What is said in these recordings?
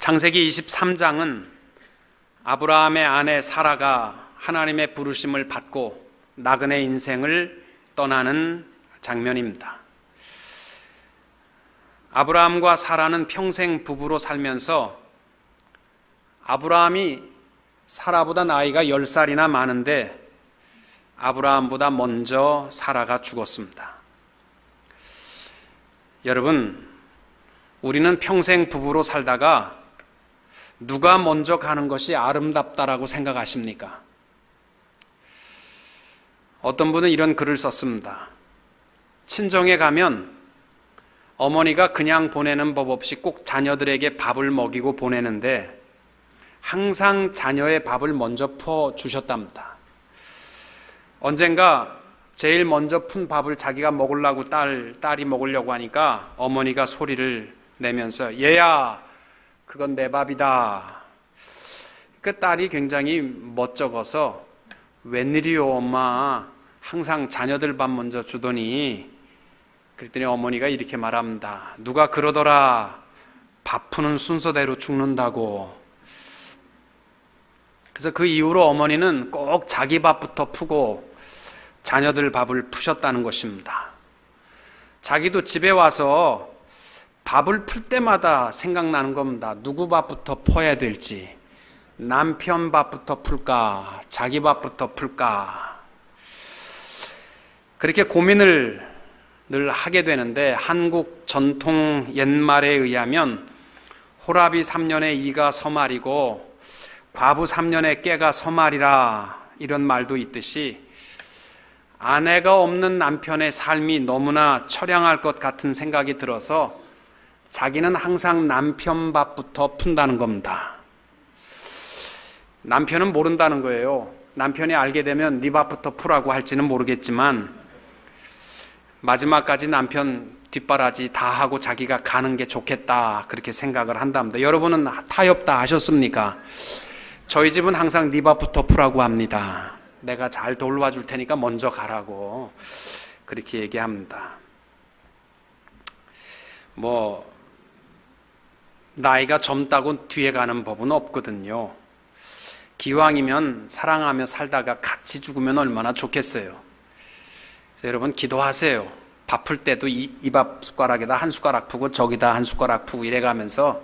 창세기 23장은 아브라함의 아내 사라가 하나님의 부르심을 받고 나그네 인생을 떠나는 장면입니다. 아브라함과 사라는 평생 부부로 살면서 아브라함이 사라보다 나이가 10살이나 많은데 아브라함보다 먼저 사라가 죽었습니다. 여러분, 우리는 평생 부부로 살다가 누가 먼저 가는 것이 아름답다라고 생각하십니까? 어떤 분은 이런 글을 썼습니다. 친정에 가면 어머니가 그냥 보내는 법 없이 꼭 자녀들에게 밥을 먹이고 보내는데 항상 자녀의 밥을 먼저 퍼주셨답니다. 언젠가 제일 먼저 푼 밥을 자기가 먹으려고 딸이 먹으려고 하니까 어머니가 소리를 내면서 얘야, 그건 내 밥이다. 그 딸이 굉장히 멋쩍어서 웬일이요 엄마, 항상 자녀들 밥 먼저 주더니, 그랬더니 어머니가 이렇게 말합니다. 누가 그러더라, 밥 푸는 순서대로 죽는다고. 그래서 그 이후로 어머니는 꼭 자기 밥부터 푸고 자녀들 밥을 푸셨다는 것입니다. 자기도 집에 와서 밥을 풀 때마다 생각나는 겁니다. 누구 밥부터 퍼야 될지, 남편 밥부터 풀까, 자기 밥부터 풀까. 그렇게 고민을 늘 하게 되는데, 한국 전통 옛말에 의하면 호라비 3년에 이가 서말이고 과부 3년에 깨가 서말이라, 이런 말도 있듯이 아내가 없는 남편의 삶이 너무나 처량할 것 같은 생각이 들어서 자기는 항상 남편 밥부터 푼다는 겁니다. 남편은 모른다는 거예요. 남편이 알게 되면 네 밥부터 푸라고 할지는 모르겠지만 마지막까지 남편 뒷바라지 다 하고 자기가 가는 게 좋겠다, 그렇게 생각을 한답니다. 여러분은 타협 다 하셨습니까? 저희 집은 항상 네 밥부터 푸라고 합니다. 내가 잘 돌봐줄 테니까 먼저 가라고 그렇게 얘기합니다. 나이가 젊다고 뒤에 가는 법은 없거든요. 기왕이면 사랑하며 살다가 같이 죽으면 얼마나 좋겠어요. 그래서 여러분 기도하세요. 밥 풀 때도 이 밥 숟가락에다 한 숟가락 푸고 저기다 한 숟가락 푸고 이래가면서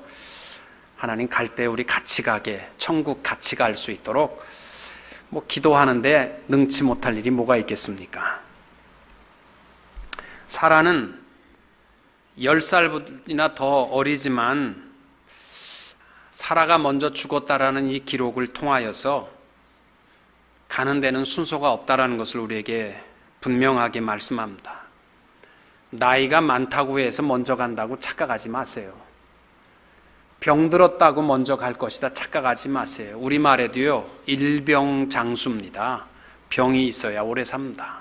하나님 갈 때 우리 같이 가게, 천국 같이 갈 수 있도록 기도하는데 능치 못할 일이 뭐가 있겠습니까? 사라는 10살이나 더 어리지만 사라가 먼저 죽었다라는 이 기록을 통하여서 가는 데는 순서가 없다라는 것을 우리에게 분명하게 말씀합니다. 나이가 많다고 해서 먼저 간다고 착각하지 마세요. 병들었다고 먼저 갈 것이다 착각하지 마세요. 우리말에도요, 일병장수입니다. 병이 있어야 오래 삽니다.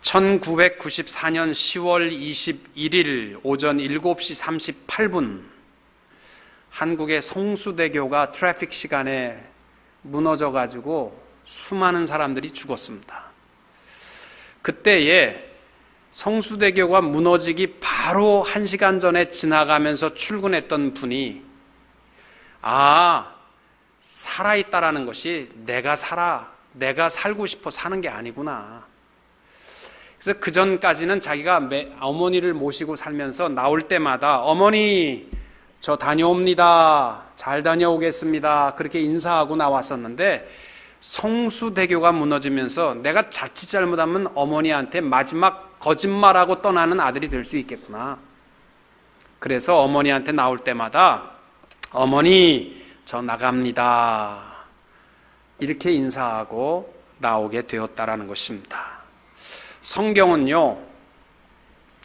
1994년 10월 21일 오전 7시 38분 한국의 성수대교가 트래픽 시간에 무너져가지고 수많은 사람들이 죽었습니다. 그때에 성수대교가 무너지기 바로 1시간 전에 지나가면서 출근했던 분이 살아있다라는 것이 내가 살고 싶어 사는 게 아니구나. 그래서 그 전까지는 자기가 어머니를 모시고 살면서 나올 때마다 어머니 저 다녀옵니다, 잘 다녀오겠습니다, 그렇게 인사하고 나왔었는데 성수대교가 무너지면서 내가 자칫 잘못하면 어머니한테 마지막 거짓말하고 떠나는 아들이 될 수 있겠구나. 그래서 어머니한테 나올 때마다 어머니 저 나갑니다, 이렇게 인사하고 나오게 되었다라는 것입니다. 성경은요,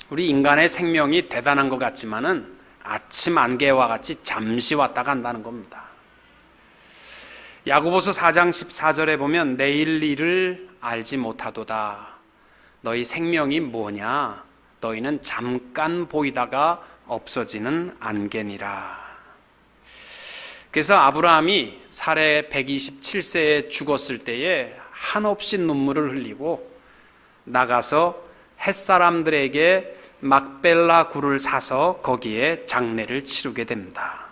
우리 인간의 생명이 대단한 것 같지만은 아침 안개와 같이 잠시 왔다 간다는 겁니다. 야고보서 4장 14절에 보면 내일 일을 알지 못하도다. 너희 생명이 뭐냐? 너희는 잠깐 보이다가 없어지는 안개니라. 그래서 아브라함이 사례 127세에 죽었을 때에 한없이 눈물을 흘리고 나가서 햇사람들에게 막벨라 굴을 사서 거기에 장례를 치르게 됩니다.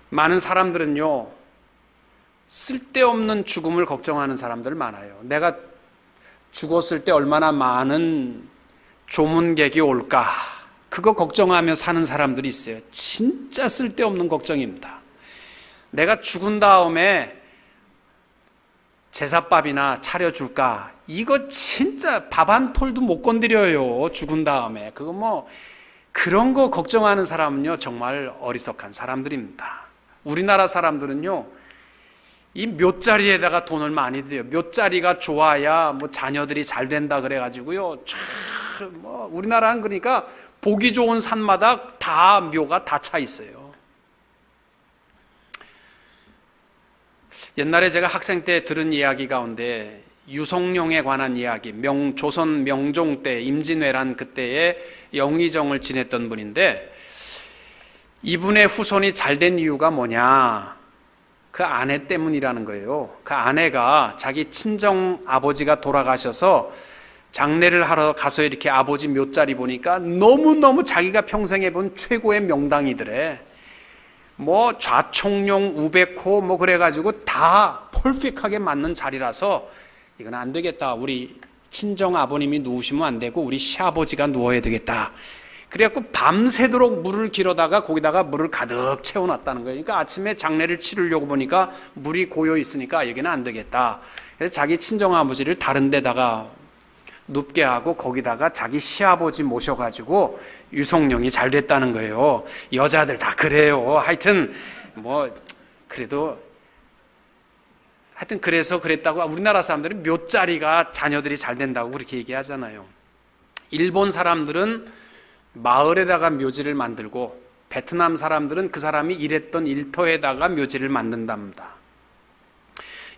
많은 사람들은요, 쓸데없는 죽음을 걱정하는 사람들 많아요. 내가 죽었을 때 얼마나 많은 조문객이 올까, 그거 걱정하며 사는 사람들이 있어요. 진짜 쓸데없는 걱정입니다. 내가 죽은 다음에 제사밥이나 차려줄까, 이거 진짜 밥 한 톨도 못 건드려요. 죽은 다음에. 그거 뭐 그런 거 걱정하는 사람은요, 정말 어리석한 사람들입니다. 우리나라 사람들은요, 이 묘자리에다가 돈을 많이 들여요. 묘자리가 좋아야 뭐 자녀들이 잘 된다 그래가지고요, 참 뭐 우리나라는 그러니까 보기 좋은 산마다 다 묘가 다 차 있어요. 옛날에 제가 학생 때 들은 이야기 가운데 유성룡에 관한 이야기, 조선 명종 때 임진왜란 그때에 영의정을 지냈던 분인데, 이분의 후손이 잘된 이유가 뭐냐, 그 아내 때문이라는 거예요. 그 아내가 자기 친정 아버지가 돌아가셔서 장례를 하러 가서 이렇게 아버지 묘자리 보니까 너무너무 자기가 평생에 본 최고의 명당이더래. 뭐 좌총룡, 우백호 뭐 그래가지고 다 퍼펙트하게 맞는 자리라서 이건 안 되겠다. 우리 친정 아버님이 누우시면 안 되고 우리 시아버지가 누워야 되겠다. 그래갖고 밤새도록 물을 길어다가 거기다가 물을 가득 채워놨다는 거예요. 그러니까 아침에 장례를 치르려고 보니까 물이 고여 있으니까 여기는 안 되겠다. 그래서 자기 친정 아버지를 다른 데다가 눕게 하고 거기다가 자기 시아버지 모셔가지고 유성룡이 잘 됐다는 거예요. 여자들 다 그래요. 하여튼 뭐 그래도 하여튼 그래서 그랬다고 우리나라 사람들은 묘자리가 자녀들이 잘 된다고 그렇게 얘기하잖아요. 일본 사람들은 마을에다가 묘지를 만들고 베트남 사람들은 그 사람이 일했던 일터에다가 묘지를 만든답니다.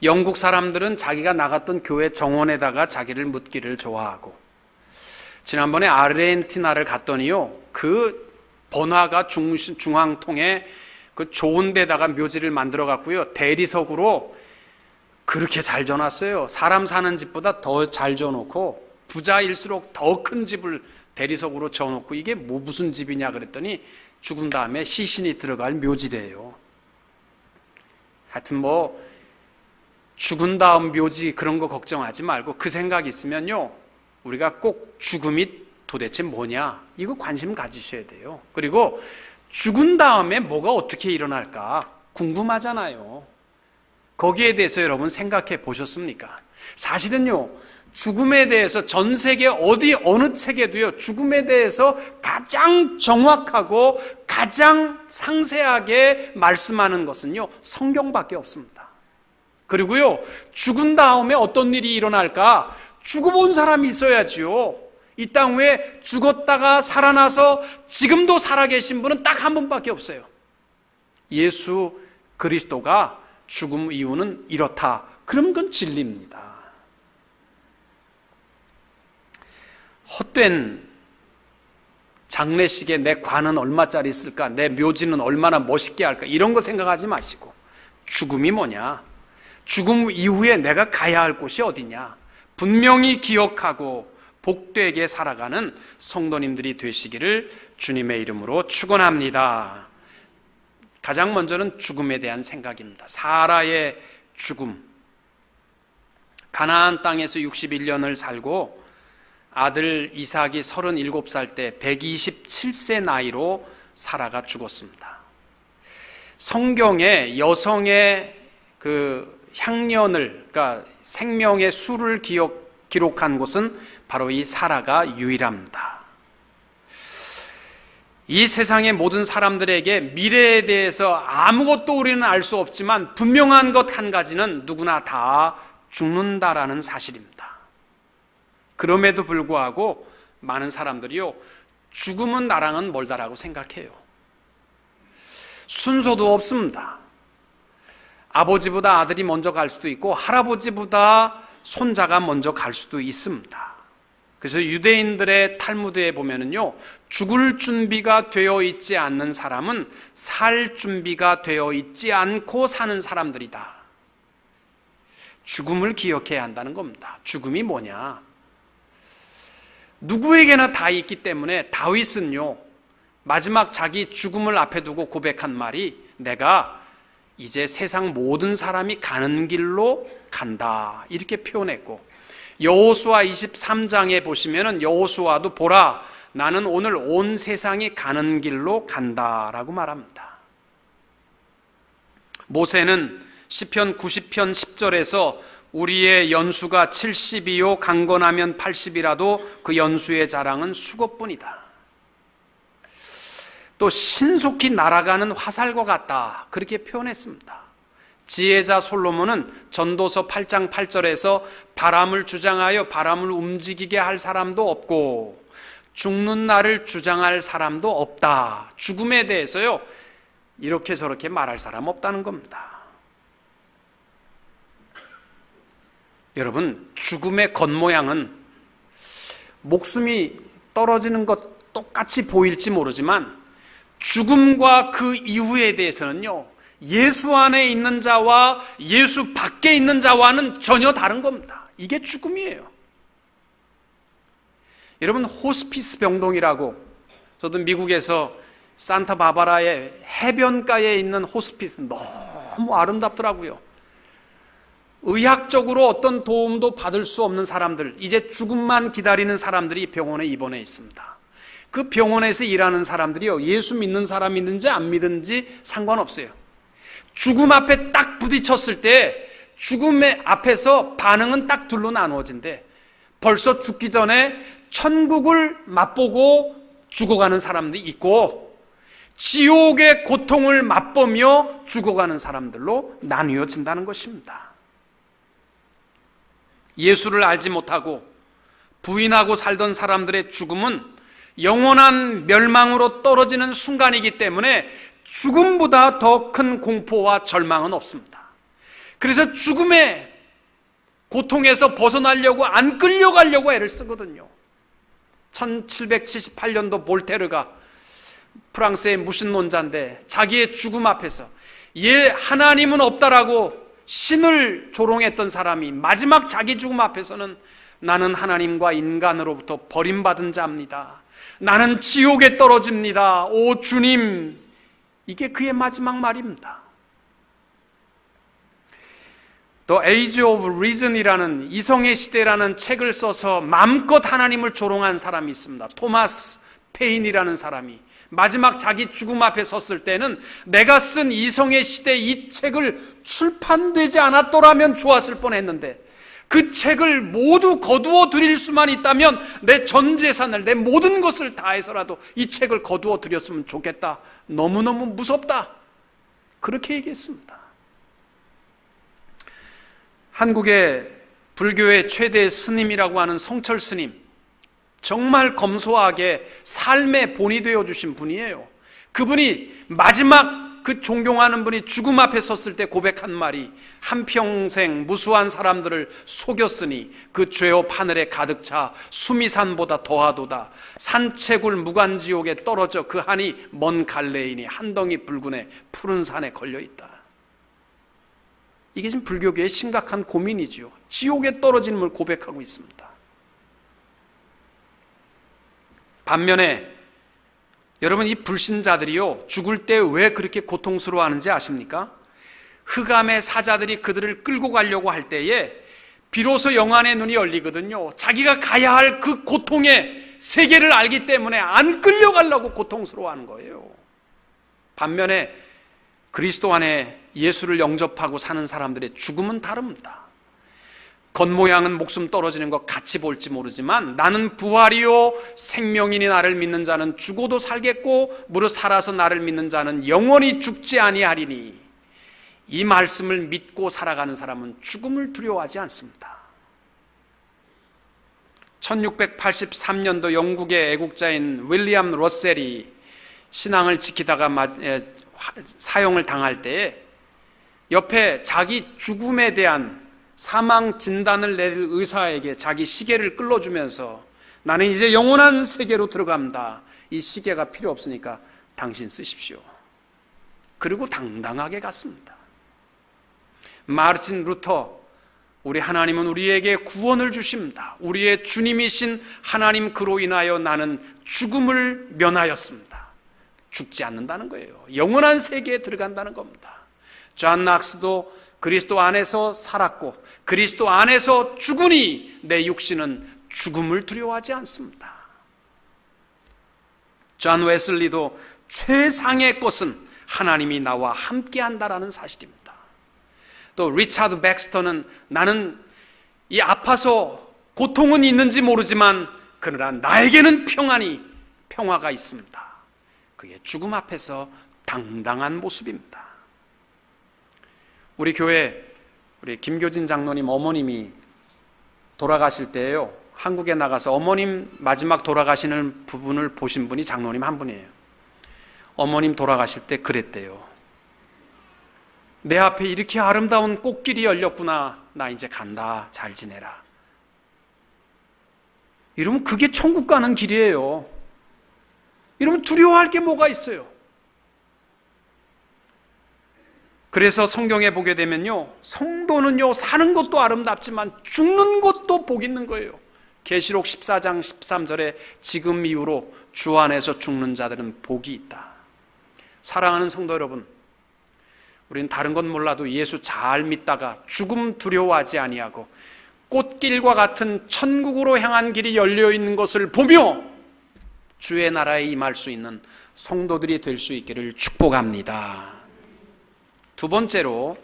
영국 사람들은 자기가 나갔던 교회 정원에다가 자기를 묻기를 좋아하고, 지난번에 아르헨티나를 갔더니요, 그 번화가 중앙통에 그 좋은 데다가 묘지를 만들어 갖고요, 대리석으로 그렇게 잘 져놨어요. 사람 사는 집보다 더 잘 져놓고 부자일수록 더 큰 집을 대리석으로 져놓고, 이게 뭐 무슨 집이냐 그랬더니 죽은 다음에 시신이 들어갈 묘지래요. 하여튼 뭐 죽은 다음 묘지 그런 거 걱정하지 말고 그 생각 있으면요, 우리가 꼭 죽음이 도대체 뭐냐, 이거 관심 가지셔야 돼요. 그리고 죽은 다음에 뭐가 어떻게 일어날까 궁금하잖아요. 거기에 대해서 여러분 생각해 보셨습니까? 사실은요, 죽음에 대해서 전 세계 어느 책에도요, 죽음에 대해서 가장 정확하고 가장 상세하게 말씀하는 것은요, 성경밖에 없습니다. 그리고요, 죽은 다음에 어떤 일이 일어날까? 죽어본 사람이 있어야지요. 이 땅 위에 죽었다가 살아나서 지금도 살아계신 분은 딱 한 분밖에 없어요. 예수 그리스도가 죽음 이유는 이렇다. 그럼 그건 진리입니다. 헛된 장례식에 내 관은 얼마짜리 있을까? 내 묘지는 얼마나 멋있게 할까? 이런 거 생각하지 마시고, 죽음이 뭐냐? 죽음 이후에 내가 가야 할 곳이 어디냐? 분명히 기억하고 복되게 살아가는 성도님들이 되시기를 주님의 이름으로 축원합니다. 가장 먼저는 죽음에 대한 생각입니다. 사라의 죽음. 가나안 땅에서 61년을 살고 아들 이삭이 37살 때 127세 나이로 사라가 죽었습니다. 성경에 여성의 그 향년을, 그러니까 생명의 수를 기록한 곳은 바로 이 사라가 유일합니다. 이 세상의 모든 사람들에게 미래에 대해서 아무것도 우리는 알 수 없지만 분명한 것 한 가지는 누구나 다 죽는다라는 사실입니다. 그럼에도 불구하고 많은 사람들이요, 죽음은 나랑은 멀다라고 생각해요. 순서도 없습니다. 아버지보다 아들이 먼저 갈 수도 있고 할아버지보다 손자가 먼저 갈 수도 있습니다. 그래서 유대인들의 탈무드에 보면은요, 죽을 준비가 되어 있지 않는 사람은 살 준비가 되어 있지 않고 사는 사람들이다. 죽음을 기억해야 한다는 겁니다. 죽음이 뭐냐? 누구에게나 다 있기 때문에 다윗은요, 마지막 자기 죽음을 앞에 두고 고백한 말이, 내가 이제 세상 모든 사람이 가는 길로 간다, 이렇게 표현했고, 여호수아 23장에 보시면은 여호수아도 보라, 나는 오늘 온 세상이 가는 길로 간다라고 말합니다. 모세는 시편 90편 10절에서 우리의 연수가 70이요 강건하면 80이라도 그 연수의 자랑은 수고뿐이다. 또 신속히 날아가는 화살과 같다, 그렇게 표현했습니다. 지혜자 솔로몬은 전도서 8장 8절에서 바람을 주장하여 바람을 움직이게 할 사람도 없고 죽는 날을 주장할 사람도 없다, 죽음에 대해서요 이렇게 저렇게 말할 사람 없다는 겁니다. 여러분, 죽음의 겉모양은 목숨이 떨어지는 것 똑같이 보일지 모르지만 죽음과 그 이후에 대해서는요, 예수 안에 있는 자와 예수 밖에 있는 자와는 전혀 다른 겁니다. 이게 죽음이에요. 여러분, 호스피스 병동이라고, 저도 미국에서 산타바바라의 해변가에 있는 호스피스 너무 아름답더라고요. 의학적으로 어떤 도움도 받을 수 없는 사람들, 이제 죽음만 기다리는 사람들이 병원에 입원해 있습니다. 그 병원에서 일하는 사람들이요, 예수 믿는 사람 믿는지 안 믿는지 상관없어요. 죽음 앞에 딱 부딪혔을 때 죽음의 앞에서 반응은 딱 둘로 나누어진대. 벌써 죽기 전에 천국을 맛보고 죽어가는 사람들이 있고, 지옥의 고통을 맛보며 죽어가는 사람들로 나뉘어진다는 것입니다. 예수를 알지 못하고 부인하고 살던 사람들의 죽음은 영원한 멸망으로 떨어지는 순간이기 때문에 죽음보다 더 큰 공포와 절망은 없습니다. 그래서 죽음의 고통에서 벗어나려고 안 끌려가려고 애를 쓰거든요. 1778년도 볼테르가, 프랑스의 무신론자인데, 자기의 죽음 앞에서 하나님은 없다라고 신을 조롱했던 사람이 마지막 자기 죽음 앞에서는 나는 하나님과 인간으로부터 버림받은 자입니다, 나는 지옥에 떨어집니다, 오 주님, 이게 그의 마지막 말입니다. 또 Age of Reason이라는 이성의 시대라는 책을 써서 마음껏 하나님을 조롱한 사람이 있습니다. 토마스 페인이라는 사람이 마지막 자기 죽음 앞에 섰을 때는 내가 쓴 이성의 시대 이 책을 출판되지 않았더라면 좋았을 뻔했는데, 그 책을 모두 거두어 드릴 수만 있다면 내 전 재산을, 내 모든 것을 다해서라도 이 책을 거두어 드렸으면 좋겠다, 너무너무 무섭다, 그렇게 얘기했습니다. 한국의 불교의 최대 스님이라고 하는 성철 스님, 정말 검소하게 삶의 본이 되어주신 분이에요. 그분이 마지막 그 존경하는 분이 죽음 앞에 섰을 때 고백한 말이, 한평생 무수한 사람들을 속였으니 그 죄업 하늘에 가득 차 수미산보다 더하도다, 산채굴 무간지옥에 떨어져 그 한이 먼 갈래이니 한덩이 붉은에 푸른 산에 걸려있다. 이게 지금 불교계의 심각한 고민이지요. 지옥에 떨어짐을 고백하고 있습니다. 반면에 여러분, 이 불신자들이요, 죽을 때 왜 그렇게 고통스러워하는지 아십니까? 흑암의 사자들이 그들을 끌고 가려고 할 때에 비로소 영안의 눈이 열리거든요. 자기가 가야 할 그 고통의 세계를 알기 때문에 안 끌려가려고 고통스러워하는 거예요. 반면에 그리스도 안에 예수를 영접하고 사는 사람들의 죽음은 다릅니다. 겉모양은 목숨 떨어지는 것 같이 볼지 모르지만 나는 부활이요 생명이니 나를 믿는 자는 죽어도 살겠고 무릇 살아서 나를 믿는 자는 영원히 죽지 아니하리니, 이 말씀을 믿고 살아가는 사람은 죽음을 두려워하지 않습니다. 1683년도 영국의 애국자인 윌리엄 러셀이 신앙을 지키다가 사형을 당할 때에 옆에 자기 죽음에 대한 사망 진단을 내릴 의사에게 자기 시계를 끌어주면서 나는 이제 영원한 세계로 들어갑니다, 이 시계가 필요 없으니까 당신 쓰십시오. 그리고 당당하게 갔습니다. 마르틴 루터, 우리 하나님은 우리에게 구원을 주십니다, 우리의 주님이신 하나님 그로 인하여 나는 죽음을 면하였습니다. 죽지 않는다는 거예요. 영원한 세계에 들어간다는 겁니다. 존 낙스도 그리스도 안에서 살았고 그리스도 안에서 죽으니 내 육신은 죽음을 두려워하지 않습니다. 존 웨슬리도 최상의 것은 하나님이 나와 함께한다라는 사실입니다. 또 리차드 백스터는 나는 이 아파서 고통은 있는지 모르지만 그러나 나에게는 평화가 있습니다. 그게 죽음 앞에서 당당한 모습입니다. 우리 교회 우리 김교진 장로님 어머님이 돌아가실 때예요. 한국에 나가서 어머님 마지막 돌아가시는 부분을 보신 분이 장로님 한 분이에요. 어머님 돌아가실 때 그랬대요. 내 앞에 이렇게 아름다운 꽃길이 열렸구나. 나 이제 간다. 잘 지내라. 이러면 그게 천국 가는 길이에요. 이러면 두려워할 게 뭐가 있어요? 그래서 성경에 보게 되면요, 성도는요 사는 것도 아름답지만 죽는 것도 복 있는 거예요. 계시록 14장 13절에 지금 이후로 주 안에서 죽는 자들은 복이 있다. 사랑하는 성도 여러분, 우리는 다른 건 몰라도 예수 잘 믿다가 죽음 두려워하지 아니하고 꽃길과 같은 천국으로 향한 길이 열려 있는 것을 보며 주의 나라에 임할 수 있는 성도들이 될 수 있기를 축복합니다. 두 번째로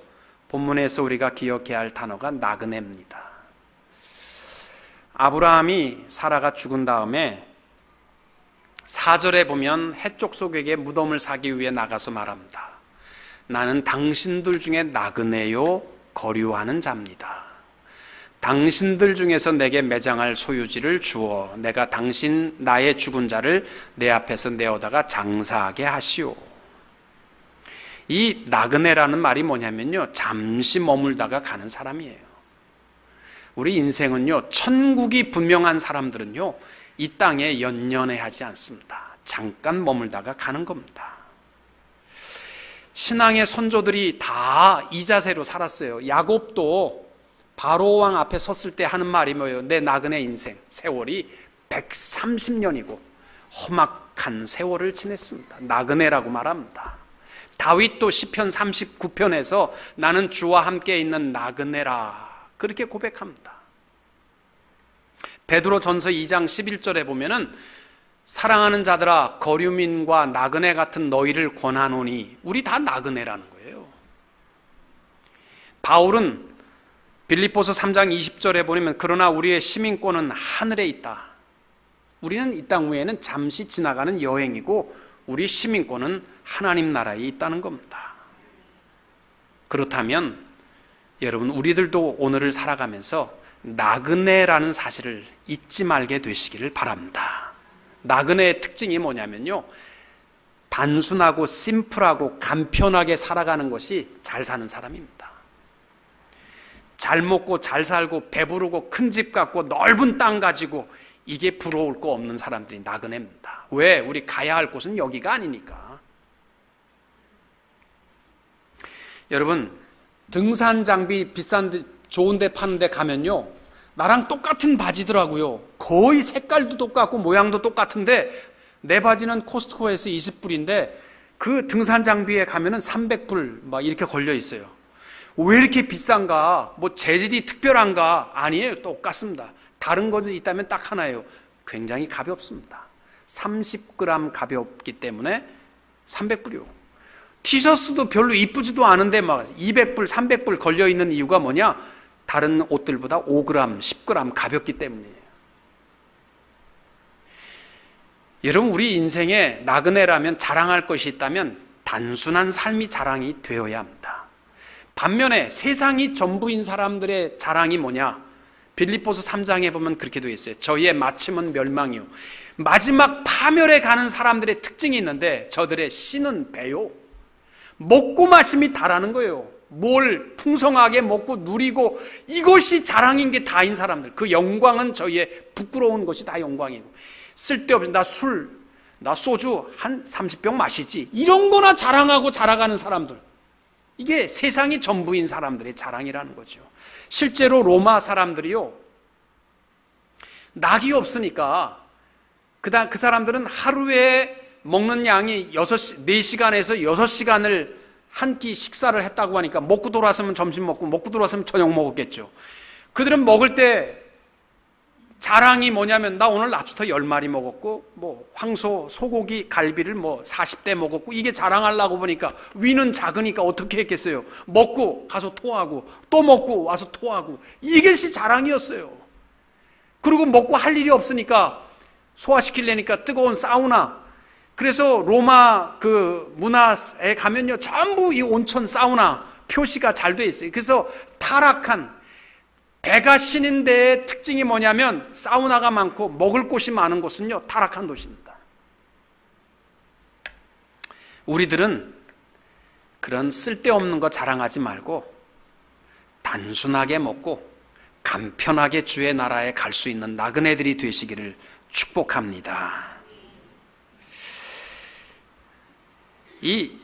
본문에서 우리가 기억해야 할 단어가 나그네입니다. 아브라함이 사라가 죽은 다음에 4절에 보면 해쪽 속에게 무덤을 사기 위해 나가서 말합니다. 나는 당신들 중에 나그네요 거류하는 자입니다. 당신들 중에서 내게 매장할 소유지를 주어 내가 나의 죽은 자를 내 앞에서 내어다가 장사하게 하시오. 이 나그네라는 말이 뭐냐면요, 잠시 머물다가 가는 사람이에요. 우리 인생은요, 천국이 분명한 사람들은요 이 땅에 연연해하지 않습니다. 잠깐 머물다가 가는 겁니다. 신앙의 선조들이 다 이 자세로 살았어요. 야곱도 바로 왕 앞에 섰을 때 하는 말이 뭐예요? 내 나그네 인생 세월이 130년이고 험악한 세월을 지냈습니다. 나그네라고 말합니다. 다윗도 시편 39편에서 나는 주와 함께 있는 나그네라 그렇게 고백합니다. 베드로 전서 2장 11절에 보면은 사랑하는 자들아 거류민과 나그네 같은 너희를 권하노니, 우리 다 나그네라는 거예요. 바울은 빌립보서 3장 20절에 보면 그러나 우리의 시민권은 하늘에 있다. 우리는 이 땅 위에는 잠시 지나가는 여행이고 우리 시민권은 하나님 나라에 있다는 겁니다. 그렇다면 여러분, 우리들도 오늘을 살아가면서 나그네라는 사실을 잊지 말게 되시기를 바랍니다. 나그네의 특징이 뭐냐면요, 단순하고 심플하고 간편하게 살아가는 것이 잘 사는 사람입니다. 잘 먹고 잘 살고 배부르고 큰 집 갖고 넓은 땅 가지고 이게 부러울 거 없는 사람들이 나그네입니다. 왜? 우리 가야 할 곳은 여기가 아니니까. 여러분, 등산 장비 비싼데 좋은 데 파는 데 가면요, 나랑 똑같은 바지더라고요. 거의 색깔도 똑같고 모양도 똑같은데 내 바지는 코스트코에서 20불인데 그 등산 장비에 가면은 300불 막 이렇게 걸려 있어요. 왜 이렇게 비싼가? 뭐 재질이 특별한가? 아니에요. 똑같습니다. 다른 것이 있다면 딱 하나예요. 굉장히 가볍습니다. 30g 가볍기 때문에 300불이요. 티셔츠도 별로 이쁘지도 않은데 막 200불, 300불 걸려 있는 이유가 뭐냐? 다른 옷들보다 5g, 10g 가볍기 때문이에요. 여러분, 우리 인생에 나그네라면 자랑할 것이 있다면 단순한 삶이 자랑이 되어야 합니다. 반면에 세상이 전부인 사람들의 자랑이 뭐냐? 빌립보서 3장에 보면 그렇게 되어 있어요. 저희의 마침은 멸망이요. 마지막 파멸에 가는 사람들의 특징이 있는데 저들의 씨는 배요. 먹고 마심이 다라는 거예요. 뭘 풍성하게 먹고 누리고 이것이 자랑인 게 다인 사람들. 그 영광은 저희의 부끄러운 것이 다 영광이고, 쓸데없이 나 소주 한 30병 마시지 이런 거나 자랑하고 자랑하는 사람들, 이게 세상이 전부인 사람들의 자랑이라는 거죠. 실제로 로마 사람들이요, 낙이 없으니까 그 사람들은 하루에 먹는 양이 4시간에서 6시간을 한 끼 식사를 했다고 하니까 먹고 돌아왔으면 점심 먹고 먹고 돌아왔으면 저녁 먹었겠죠. 그들은 먹을 때 자랑이 뭐냐면 나 오늘 랍스터 10마리 먹었고 뭐 황소, 소고기, 갈비를 뭐 40대 먹었고 이게 자랑하려고 보니까 위는 작으니까 어떻게 했겠어요? 먹고 가서 토하고 또 먹고 와서 토하고 이것이 자랑이었어요. 그리고 먹고 할 일이 없으니까 소화시키려니까 뜨거운 사우나. 그래서 로마 그 문화에 가면요 전부 이 온천 사우나 표시가 잘 돼 있어요. 그래서 타락한 배가 신인 데의 특징이 뭐냐면 사우나가 많고 먹을 곳이 많은 곳은요 타락한 도시입니다. 우리들은 그런 쓸데없는 거 자랑하지 말고 단순하게 먹고 간편하게 주의 나라에 갈 수 있는 나그네들이 되시기를 축복합니다. 이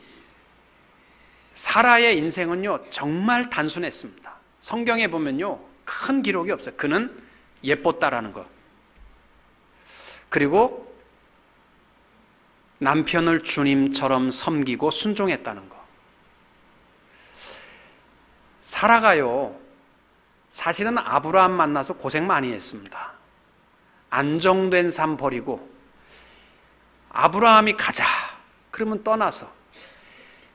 사라의 인생은요 정말 단순했습니다. 성경에 보면요 큰 기록이 없어요. 그는 예뻤다라는 것, 그리고 남편을 주님처럼 섬기고 순종했다는 것. 사라가요 사실은 아브라함 만나서 고생 많이 했습니다. 안정된 삶 버리고 아브라함이 가자 그러면 떠나서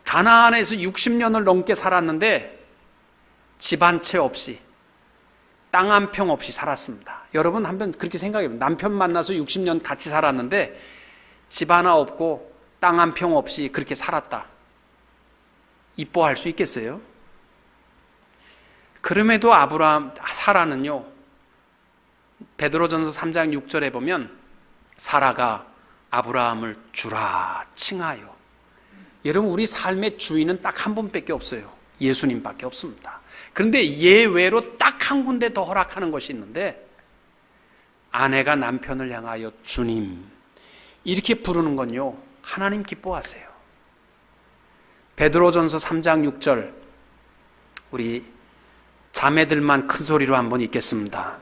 가나안에서 60년을 넘게 살았는데 집 한 채 없이 땅 한 평 없이 살았습니다. 여러분 한번 그렇게 생각해보면 남편 만나서 60년 같이 살았는데 집 하나 없고 땅 한 평 없이 그렇게 살았다. 이뻐할 수 있겠어요? 그럼에도 사라는요 베드로전서 3장 6절에 보면 사라가 아브라함을 주라 칭하여. 여러분 우리 삶의 주인은 딱 한 분밖에 없어요. 예수님밖에 없습니다. 그런데 예외로 딱 한 군데 더 허락하는 것이 있는데 아내가 남편을 향하여 주님 이렇게 부르는 건요 하나님 기뻐하세요. 베드로전서 3장 6절 우리 자매들만 큰 소리로 한번 읽겠습니다.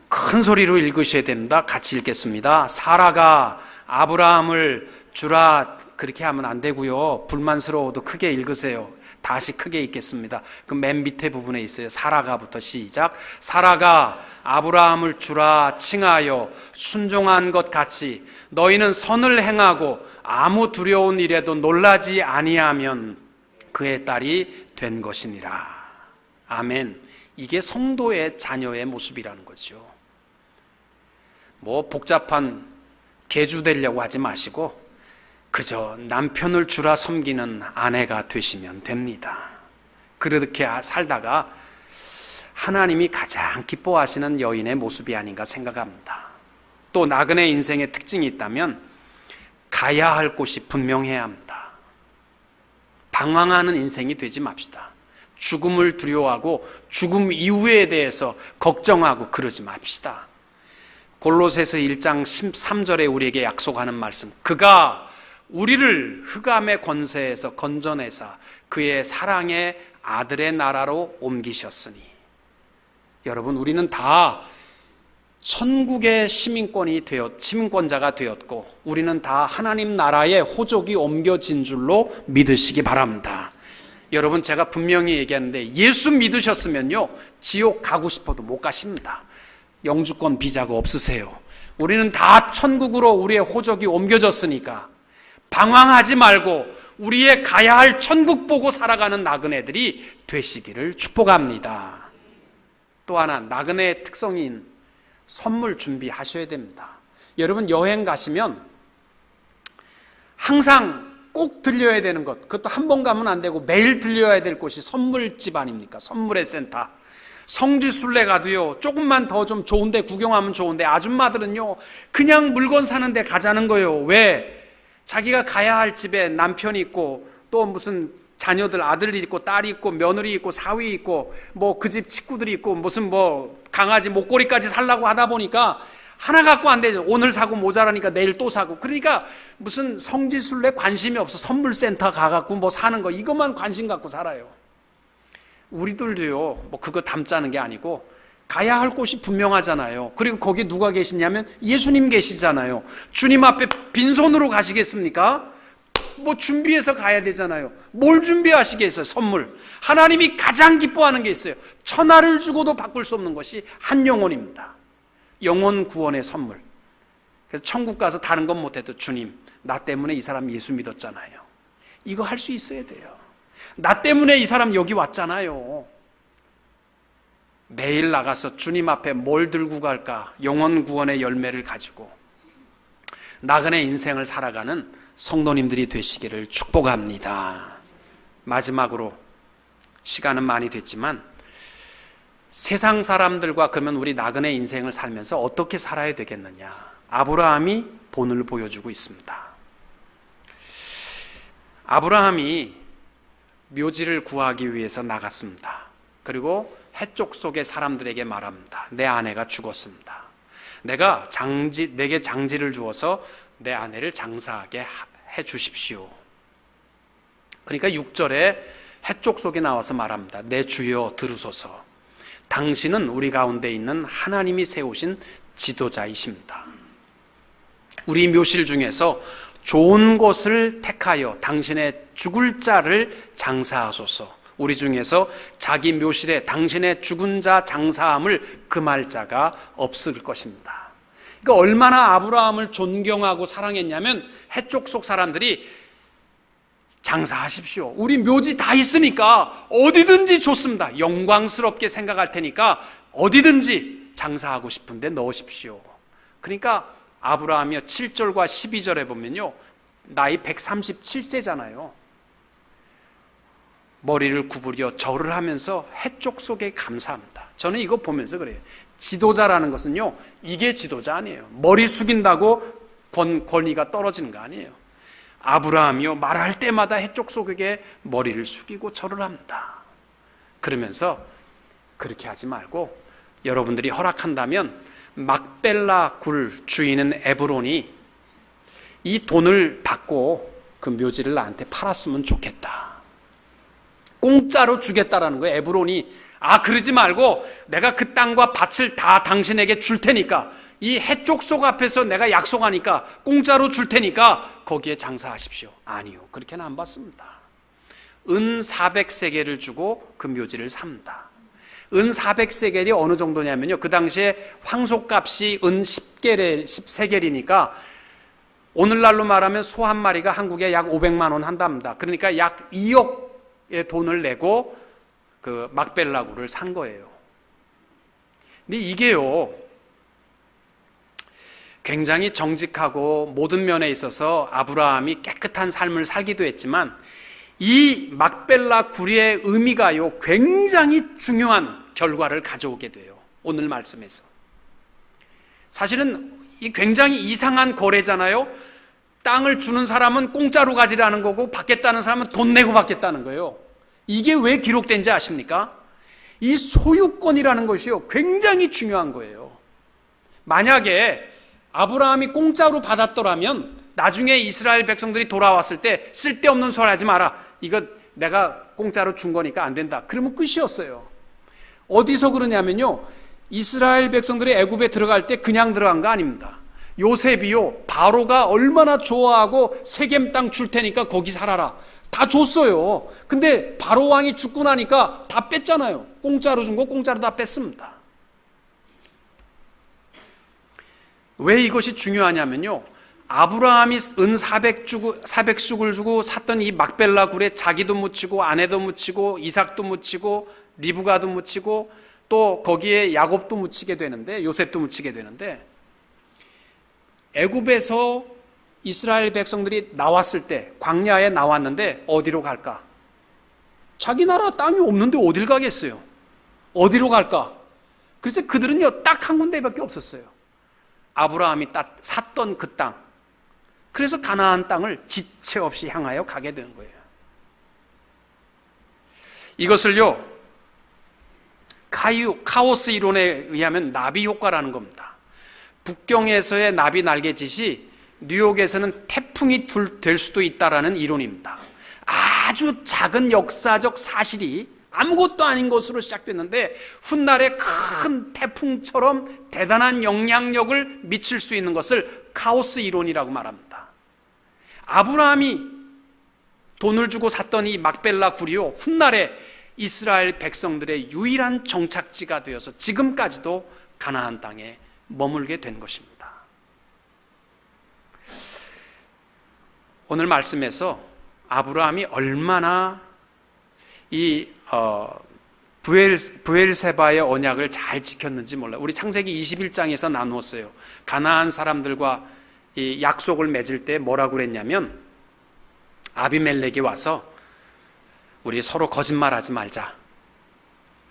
큰 소리로 읽으셔야 됩니다. 같이 읽겠습니다. 사라가 아브라함을 주라 그렇게 하면 안 되고요. 불만스러워도 크게 읽으세요. 다시 크게 읽겠습니다. 그 맨 밑에 부분에 있어요. 사라가부터 시작. 사라가 아브라함을 주라 칭하여 순종한 것 같이 너희는 선을 행하고 아무 두려운 일에도 놀라지 아니하면 그의 딸이 된 것이니라. 아멘. 이게 성도의 자녀의 모습이라는 거죠. 뭐 복잡한 계주 되려고 하지 마시고 그저 남편을 주라 섬기는 아내가 되시면 됩니다. 그렇게 살다가 하나님이 가장 기뻐하시는 여인의 모습이 아닌가 생각합니다. 또 나그네 인생의 특징이 있다면 가야 할 곳이 분명해야 합니다. 방황하는 인생이 되지 맙시다. 죽음을 두려워하고 죽음 이후에 대해서 걱정하고 그러지 맙시다. 골로새서 1장 13절에 우리에게 약속하는 말씀, 그가 우리를 흑암의 권세에서 건져내사 그의 사랑의 아들의 나라로 옮기셨으니. 여러분 우리는 다 천국의 시민권자가 되었고 우리는 다 하나님 나라의 호족이 옮겨진 줄로 믿으시기 바랍니다. 여러분 제가 분명히 얘기하는데 예수 믿으셨으면요 지옥 가고 싶어도 못 가십니다. 영주권 비자가 없으세요. 우리는 다 천국으로 우리의 호족이 옮겨졌으니까 방황하지 말고 우리의 가야 할 천국 보고 살아가는 나그네들이 되시기를 축복합니다. 또 하나 나그네의 특성인 선물 준비하셔야 됩니다. 여러분 여행 가시면 항상 꼭 들려야 되는 것, 그것도 한 번 가면 안 되고 매일 들려야 될 곳이 선물집 아닙니까? 선물의 센터. 성지순례 가도요 조금만 더 좀 좋은 데 구경하면 좋은데 아줌마들은요 그냥 물건 사는 데 가자는 거예요. 왜? 자기가 가야 할 집에 남편이 있고 또 무슨 자녀들 아들이 있고 딸이 있고 며느리 있고 사위 있고 뭐 그 집 친구들이 있고 무슨 뭐 강아지 목걸이까지 살라고 하다 보니까 하나 갖고 안 되죠. 오늘 사고 모자라니까 내일 또 사고. 그러니까 무슨 성지순례 관심이 없어. 선물센터 가갖고 뭐 사는 거 이것만 관심 갖고 살아요. 우리들도요 뭐 그거 담자는 게 아니고 가야 할 곳이 분명하잖아요. 그리고 거기 누가 계시냐면 예수님 계시잖아요. 주님 앞에 빈손으로 가시겠습니까? 뭐 준비해서 가야 되잖아요. 뭘 준비하시겠어요? 선물. 하나님이 가장 기뻐하는 게 있어요. 천하를 주고도 바꿀 수 없는 것이 한 영혼입니다. 영혼 구원의 선물. 그래서 천국 가서 다른 건 못해도 주님, 나 때문에 이 사람 예수 믿었잖아요. 이거 할 수 있어야 돼요. 나 때문에 이 사람 여기 왔잖아요. 매일 나가서 주님 앞에 뭘 들고 갈까? 영혼 구원의 열매를 가지고 나그네 인생을 살아가는 성도님들이 되시기를 축복합니다. 마지막으로 시간은 많이 됐지만 세상 사람들과 그러면 우리 나그네 인생을 살면서 어떻게 살아야 되겠느냐? 아브라함이 본을 보여주고 있습니다. 아브라함이 묘지를 구하기 위해서 나갔습니다. 그리고 해쪽 속의 사람들에게 말합니다. 내 아내가 죽었습니다. 내게 장지를 주어서 내 아내를 장사하게 해 주십시오. 그러니까 6절에 해쪽 속에 나와서 말합니다. 내 주여 들으소서. 당신은 우리 가운데 있는 하나님이 세우신 지도자이십니다. 우리 묘실 중에서 좋은 곳을 택하여 당신의 죽을 자를 장사하소서. 우리 중에서 자기 묘실에 당신의 죽은 자 장사함을 금할 자가 없을 것입니다. 그러니까 얼마나 아브라함을 존경하고 사랑했냐면 해쪽 속 사람들이 장사하십시오. 우리 묘지 다 있으니까 어디든지 좋습니다. 영광스럽게 생각할 테니까 어디든지 장사하고 싶은데 넣으십시오. 그러니까 아브라함이요 7절과 12절에 보면요 나이 137세잖아요. 머리를 구부려 절을 하면서 해쪽 속에 감사합니다. 저는 이거 보면서 그래요. 지도자라는 것은요 이게 지도자 아니에요. 머리 숙인다고 권위가 떨어지는 거 아니에요. 아브라함이요 말할 때마다 해쪽 속에 머리를 숙이고 절을 합니다. 그러면서 그렇게 하지 말고 여러분들이 허락한다면 막벨라 굴 주인은 에브론이 이 돈을 받고 그 묘지를 나한테 팔았으면 좋겠다. 공짜로 주겠다라는 거예요. 에브론이 그러지 말고 내가 그 땅과 밭을 다 당신에게 줄 테니까 이 해쪽 속 앞에서 내가 약속하니까 공짜로 줄 테니까 거기에 장사하십시오. 아니요. 그렇게는 안 받습니다. 은 400세겔을 주고 그 묘지를 삽니다. 은 400세겔이 어느 정도냐면요. 그 당시에 황소값이 은 10세겔이니까 오늘날로 말하면 소 한 마리가 한국에 약 500만 원 한답니다. 그러니까 약 2억의 돈을 내고 그 막벨라굴을 산 거예요. 근데 이게요 굉장히 정직하고 모든 면에 있어서 아브라함이 깨끗한 삶을 살기도 했지만 이 막벨라 굴의 의미가요 굉장히 중요한 결과를 가져오게 돼요. 오늘 말씀에서 사실은 이 굉장히 이상한 거래잖아요. 땅을 주는 사람은 공짜로 가지라는 거고 받겠다는 사람은 돈 내고 받겠다는 거예요. 이게 왜 기록된지 아십니까? 이 소유권이라는 것이요 굉장히 중요한 거예요. 만약에 아브라함이 공짜로 받았더라면 나중에 이스라엘 백성들이 돌아왔을 때 쓸데없는 소리 하지 마라. 이거 내가 공짜로 준 거니까 안 된다. 그러면 끝이었어요. 어디서 그러냐면요. 이스라엘 백성들이 애굽에 들어갈 때 그냥 들어간 거 아닙니다. 요셉이요. 바로가 얼마나 좋아하고 세겜 땅 줄 테니까 거기 살아라. 다 줬어요. 근데 바로 왕이 죽고 나니까 다 뺐잖아요. 공짜로 준 거 공짜로 다 뺐습니다. 왜 이것이 중요하냐면요. 아브라함이 은 400쑥을 주고 샀던 이 막벨라 굴에 자기도 묻히고 아내도 묻히고 이삭도 묻히고 리브가도 묻히고 또 거기에 야곱도 묻히게 되는데 요셉도 묻히게 되는데 애굽에서 이스라엘 백성들이 나왔을 때 광야에 나왔는데 어디로 갈까? 자기 나라 땅이 없는데 어딜 가겠어요? 어디로 갈까? 그래서 그들은요 딱 한 군데밖에 없었어요. 아브라함이 딱 샀던 그 땅. 그래서 가나안 땅을 지체 없이 향하여 가게 되는 거예요. 이것을요 카오스 이론에 의하면 나비 효과라는 겁니다. 북경에서의 나비 날개짓이 뉴욕에서는 태풍이 될 수도 있다라는 이론입니다. 아주 작은 역사적 사실이 아무것도 아닌 것으로 시작됐는데 훗날에 큰 태풍처럼 대단한 영향력을 미칠 수 있는 것을 카오스 이론이라고 말합니다. 아브라함이 돈을 주고 샀던 이 막벨라 굴이요, 훗날에 이스라엘 백성들의 유일한 정착지가 되어서 지금까지도 가나안 땅에 머물게 된 것입니다. 오늘 말씀에서 아브라함이 얼마나 이 브엘세바의 언약을 잘 지켰는지 몰라요. 우리 창세기 21장에서 나누었어요. 가나안 사람들과 이 약속을 맺을 때 뭐라고 그랬냐면, 아비멜렉이 와서 우리 서로 거짓말하지 말자.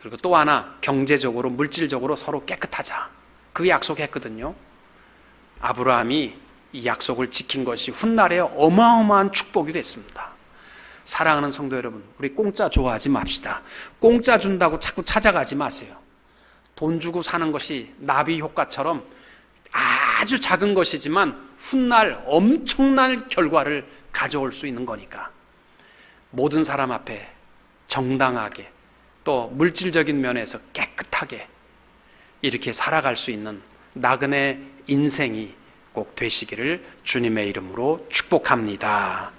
그리고 또 하나, 경제적으로 물질적으로 서로 깨끗하자. 그 약속했거든요. 아브라함이 이 약속을 지킨 것이 훗날에 어마어마한 축복이 됐습니다. 사랑하는 성도 여러분, 우리 공짜 좋아하지 맙시다. 공짜 준다고 자꾸 찾아가지 마세요. 돈 주고 사는 것이 나비 효과처럼 아주 작은 것이지만 훗날 엄청난 결과를 가져올 수 있는 거니까, 모든 사람 앞에 정당하게 또 물질적인 면에서 깨끗하게 이렇게 살아갈 수 있는 나그네 인생이 꼭 되시기를 주님의 이름으로 축복합니다.